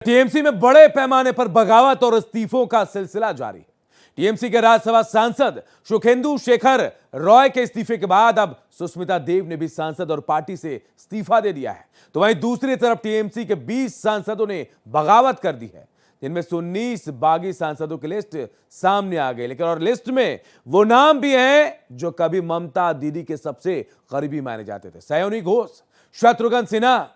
TMC में बड़े पैमाने पर बगावत और इस्तीफों का सिलसिला जारी है। टीएमसी के राज्यसभा सांसद सुखेंदु शेखर रॉय के इस्तीफे के बाद अब सुष्मिता देव ने भी सांसद और पार्टी से इस्तीफा दे दिया है। तो वहीं दूसरी तरफ टीएमसी के 20 सांसदों ने बगावत कर दी है, जिनमें से 19 बागी सांसदों की लिस्ट सामने आ गई। लेकिन और लिस्ट में वो नाम भी हैं जो कभी ममता दीदी के सबसे करीबी माने जाते थे। सयोनी घोष, शत्रुघ्न सिन्हा,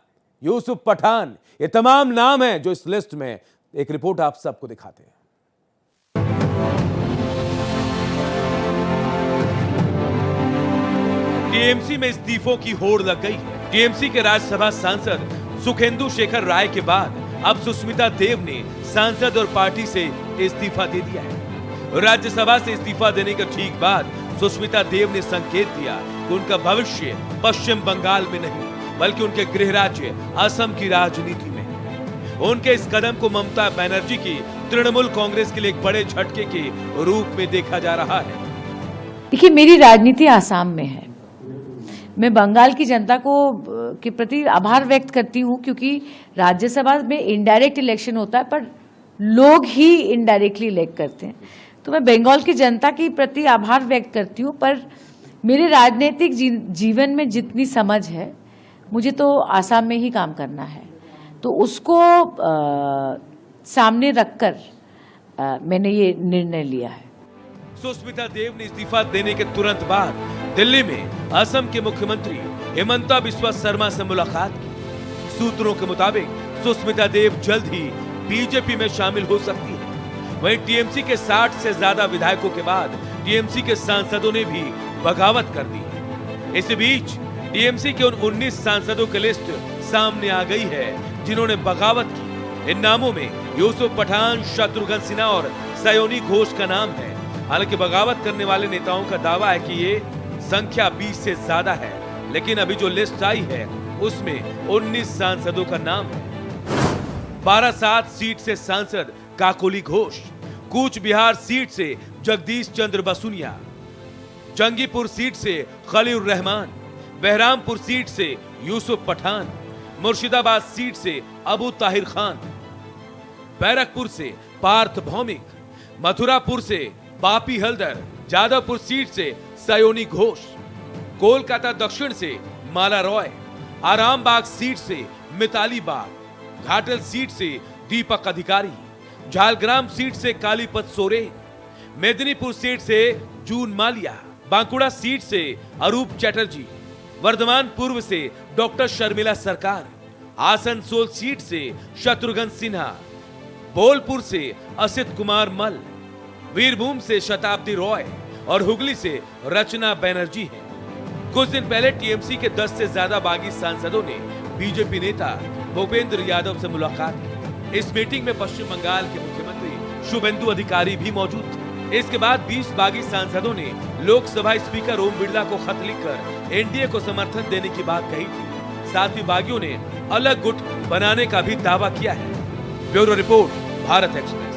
यूसुफ पठान, ये तमाम नाम हैं जो इस लिस्ट में। एक रिपोर्ट आप सबको दिखाते हैं। टीएमसी में इस्तीफों की होड़ लग गई है। टीएमसी के राज्यसभा सांसद सुखेंदु शेखर राय के बाद अब सुष्मिता देव ने सांसद और पार्टी से इस्तीफा दे दिया है। राज्यसभा से इस्तीफा देने के ठीक बाद सुष्मिता देव ने संकेत दिया कि उनका भविष्य पश्चिम बंगाल में नहीं बल्कि उनके गृह राज्य असम की राजनीति में है। उनके इस कदम को ममता बनर्जी की तृणमूल कांग्रेस के लिए एक बड़े झटके के रूप में देखा जा रहा है। देखिए, मेरी राजनीति आसाम में है। मैं बंगाल की जनता को के प्रति आभार व्यक्त करती हूँ, क्योंकि राज्यसभा में इनडायरेक्ट इलेक्शन होता है पर लोग ही इनडायरेक्टली इलेक्ट करते हैं। तो मैं बंगाल की जनता के प्रति आभार व्यक्त करती हूँ, पर मेरे राजनीतिक जीवन में जितनी समझ है मुझे तो आसाम में ही काम करना है, तो उसको सामने रखकर मैंने ये निर्णय लिया है। सुष्मिता देव ने इस्तीफा देने के तुरंत बाद दिल्ली में असम के मुख्यमंत्री हिमंता बिस्वा शर्मा से मुलाकात की। सूत्रों के मुताबिक सुष्मिता देव जल्द ही बीजेपी में शामिल हो सकती है। वहीं टीएमसी के 60 से ज्यादा विधायकों के बाद टीएमसी के सांसदों ने भी बगावत कर दी है। इसी बीच टीएमसी के उन 19 सांसदों की लिस्ट सामने आ गई है जिन्होंने बगावत की। इन नामों में यूसुफ पठान, शत्रुघ्न सिन्हा और सयोनी घोष का नाम है। हालांकि बगावत करने वाले नेताओं का दावा है कि ये संख्या 20 से ज्यादा है, लेकिन अभी जो लिस्ट आई है उसमें 19 सांसदों का नाम है। 12-7 सीट से सांसद काकोली घोष, कूच बिहार सीट से जगदीश चंद्र बसुनिया, जंगीपुर सीट से खलील रहमान, बहरामपुर सीट से यूसुफ पठान, मुर्शिदाबाद सीट से अबू ताहिर खान, बैरकपुर से पार्थ भौमिक, मथुरापुर से बापी हल्दर, जादवपुर सीट से सयोनी घोष, कोलकाता दक्षिण से माला रॉय, आरामबाग सीट से मिताली बाग, घाटल सीट से दीपक अधिकारी, झालग्राम सीट से कालीपत सोरेन, मेदिनीपुर सीट से जून मालिया, बांकुड़ा सीट से अरूप चैटर्जी, वर्धमान पूर्व से डॉक्टर शर्मिला सरकार, आसनसोल सीट से शत्रुघ्न सिन्हा, बोलपुर से असित कुमार मल, वीरभूम से शताब्दी रॉय और हुगली से रचना बनर्जी हैं। कुछ दिन पहले टीएमसी के 10 से ज्यादा बागी सांसदों ने बीजेपी नेता भूपेंद्र यादव से मुलाकात की। इस मीटिंग में पश्चिम बंगाल के मुख्यमंत्री शुभेंदु अधिकारी भी मौजूद थे। इसके बाद 20 बागी सांसदों ने लोकसभा स्पीकर ओम बिरला को खत लिखकर एनडीए को समर्थन देने की बात कही थी। साथ ही बागियों ने अलग गुट बनाने का भी दावा किया है। Bureau report, Bharat express.